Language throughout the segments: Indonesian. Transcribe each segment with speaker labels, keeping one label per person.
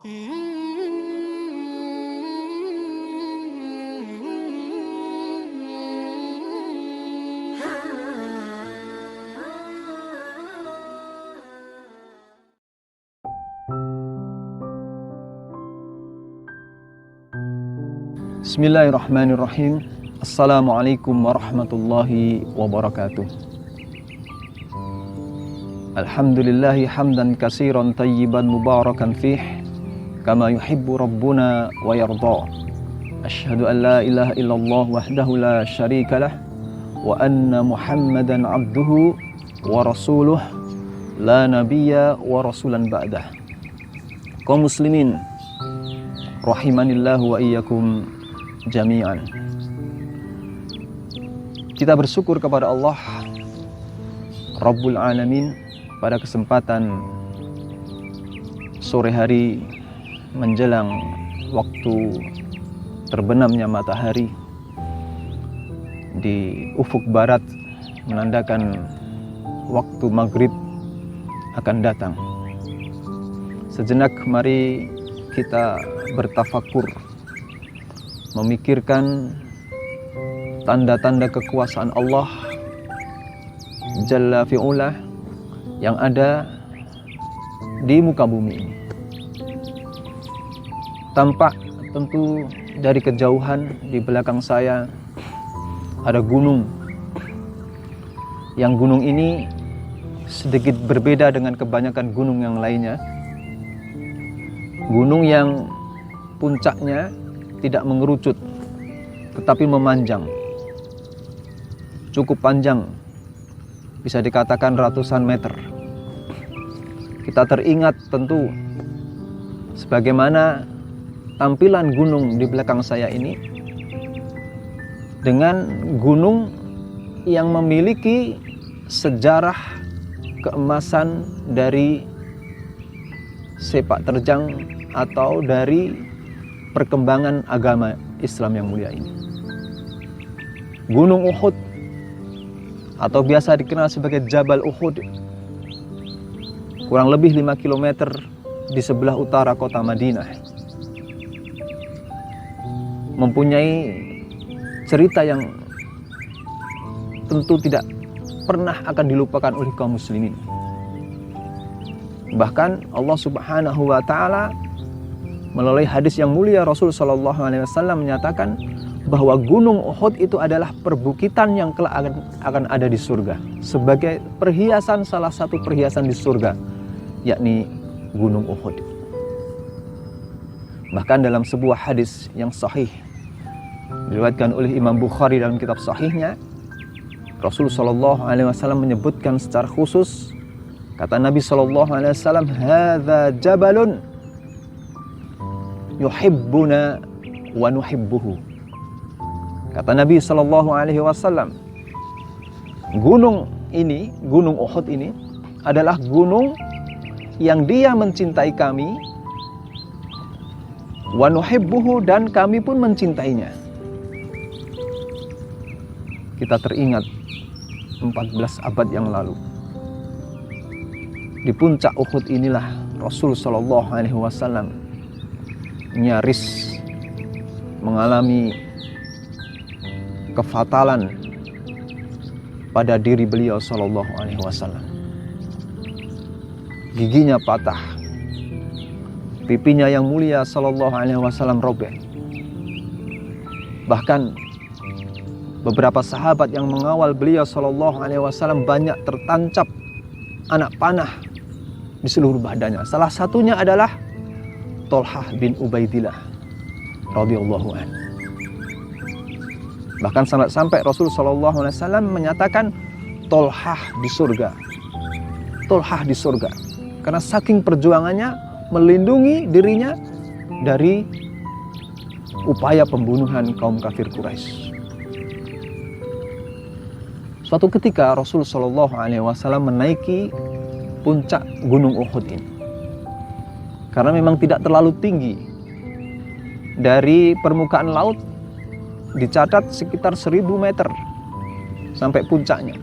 Speaker 1: Bismillahirrahmanirrahim. Assalamualaikum warahmatullahi wabarakatuh. Alhamdulillahi hamdan katsiran tayyiban mubarakan fih kama yuhibbu rabbuna wa yarda. Asyhadu an la ilaha illallah wahdahu la syarikalah wa anna Muhammadan abduhu wa rasuluh la nabiyya wa rasulan ba'dah. Kaum muslimin rahimanillahu wa iyyakum jami'an. Kita bersyukur kepada Allah Rabbul Alamin pada kesempatan sore hari menjelang waktu terbenamnya matahari di ufuk barat menandakan waktu maghrib akan datang. Sejenak mari kita bertafakur, memikirkan tanda-tanda kekuasaan Allah Jalla fi'ulah yang ada di muka bumi ini. Tampak tentu dari kejauhan di belakang saya ada gunung. Yang gunung ini sedikit berbeda dengan kebanyakan gunung yang lainnya. Gunung yang puncaknya tidak mengerucut, tetapi memanjang. Cukup panjang, bisa dikatakan ratusan meter. Kita teringat tentu sebagaimana tampilan gunung di belakang saya ini dengan gunung yang memiliki sejarah keemasan dari sepak terjang atau dari perkembangan agama Islam yang mulia ini. Gunung Uhud atau biasa dikenal sebagai Jabal Uhud kurang lebih 5 km di sebelah utara kota Madinah, mempunyai cerita yang tentu tidak pernah akan dilupakan oleh kaum muslimin. Bahkan Allah Subhanahu wa taala melalui hadis yang mulia Rasul sallallahu alaihi wasallam menyatakan bahwa gunung Uhud itu adalah perbukitan yang kelak akan ada di surga sebagai perhiasan, salah satu perhiasan di surga, yakni gunung Uhud. Bahkan dalam sebuah hadis yang sahih diriwayatkan oleh Imam Bukhari dalam kitab sahihnya, Rasul sallallahu alaihi wasallam menyebutkan secara khusus, kata Nabi sallallahu alaihi wasallam, "Hadza jabalun yuhibbuna wa nuhibbuhu." Kata Nabi sallallahu alaihi wasallam, gunung ini, gunung Uhud ini adalah gunung yang dia mencintai kami, wa nuhibbuhu, dan kami pun mencintainya. Kita teringat 14 abad yang lalu, di puncak Uhud inilah Rasul sallallahu alaihi wasallam nyaris mengalami kefatalan pada diri beliau sallallahu alaihi wasallam. Giginya patah, pipinya yang mulia sallallahu alaihi wasallam robek. Bahkan beberapa sahabat yang mengawal beliau sallallahu alaihi wasallam banyak tertancap anak panah di seluruh badannya. Salah satunya adalah Thalhah bin Ubaidillah radhiyallahu anhu. Bahkan sampai Rasul sallallahu alaihi wasallam menyatakan Thalhah di surga. Thalhah di surga. Karena saking perjuangannya melindungi dirinya dari upaya pembunuhan kaum kafir Quraisy. Suatu ketika Rasul sallallahu alaihi wasallam menaiki puncak gunung Uhud ini. Karena memang tidak terlalu tinggi. Dari permukaan laut dicatat sekitar 1000 meter sampai puncaknya.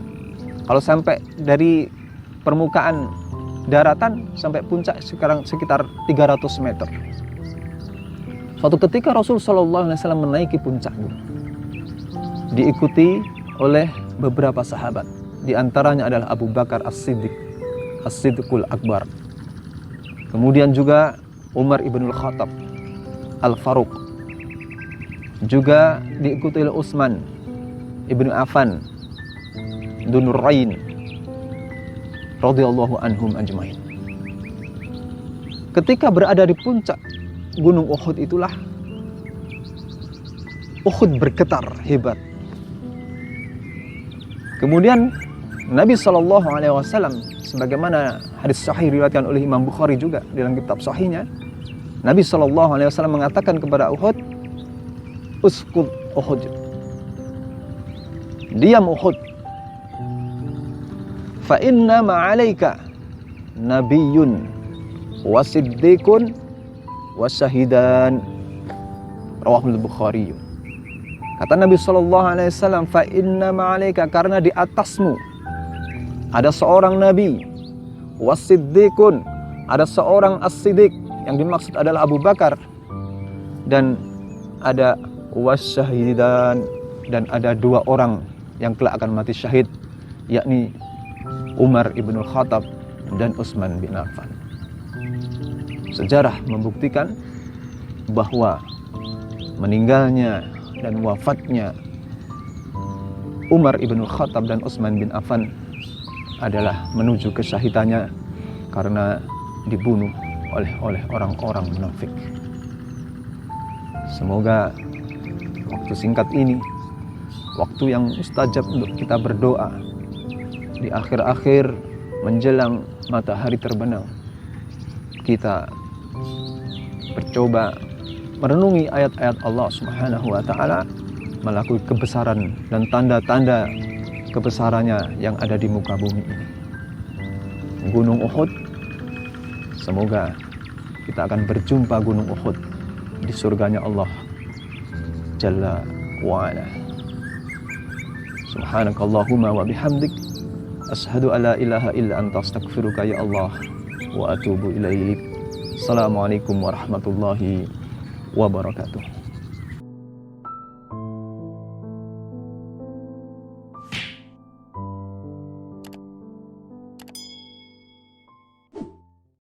Speaker 1: Kalau sampai dari permukaan daratan sampai puncak sekarang sekitar 300 meter. Suatu ketika Rasul Shallallahu Alaihi Wasallam menaiki puncak gunung, diikuti oleh beberapa sahabat. Di antaranya adalah Abu Bakar As-Siddiq, As-Siddiqul Akbar. Kemudian juga Umar ibnul Khattab, Al-Faruq. Juga diikuti oleh Utsman ibnu Affan, Dzunurain, radhiyallahu anhum ajmain. Ketika berada di puncak gunung Uhud itulah Uhud bergetar hebat. Kemudian Nabi SAW, sebagaimana hadis sahih diriwayatkan oleh Imam Bukhari juga dalam kitab sahihnya, Nabi SAW mengatakan kepada Uhud, uskut Uhud, diam Uhud, fa inna ma'alaika nabiyyun wa siddiqun wa syahidan, rawahul Bukhari. Kata Nabi SAW, fa inna ma'alaika, karena di atasmu ada seorang nabi, wa siddiqun, ada seorang as-siddiq, yang dimaksud adalah Abu Bakar, dan ada wasyahidan, dan ada dua orang yang kelak akan mati syahid, yakni Umar ibnul Khattab dan Utsman bin Affan. Sejarah membuktikan bahwa meninggalnya dan wafatnya Umar ibnul Khattab dan Utsman bin Affan adalah menuju kesyahidannya karena dibunuh oleh orang-orang munafik. Semoga waktu singkat ini, waktu yang mustajab untuk kita berdoa di akhir-akhir menjelang matahari terbenam, kita bercoba merenungi ayat-ayat Allah Subhanahu wa Ta'ala, melakukan kebesaran dan tanda-tanda kebesarannya yang ada di muka bumi ini. Gunung Uhud, semoga kita akan berjumpa Gunung Uhud di surganya Allah Jalla wa Ala. Subhanakallahumma wa bihamdik, asyhadu alla ilaha illa anta, astaghfiruka ya Allah wa atubu ilaik. Assalamualaikum warahmatullahi wabarakatuh.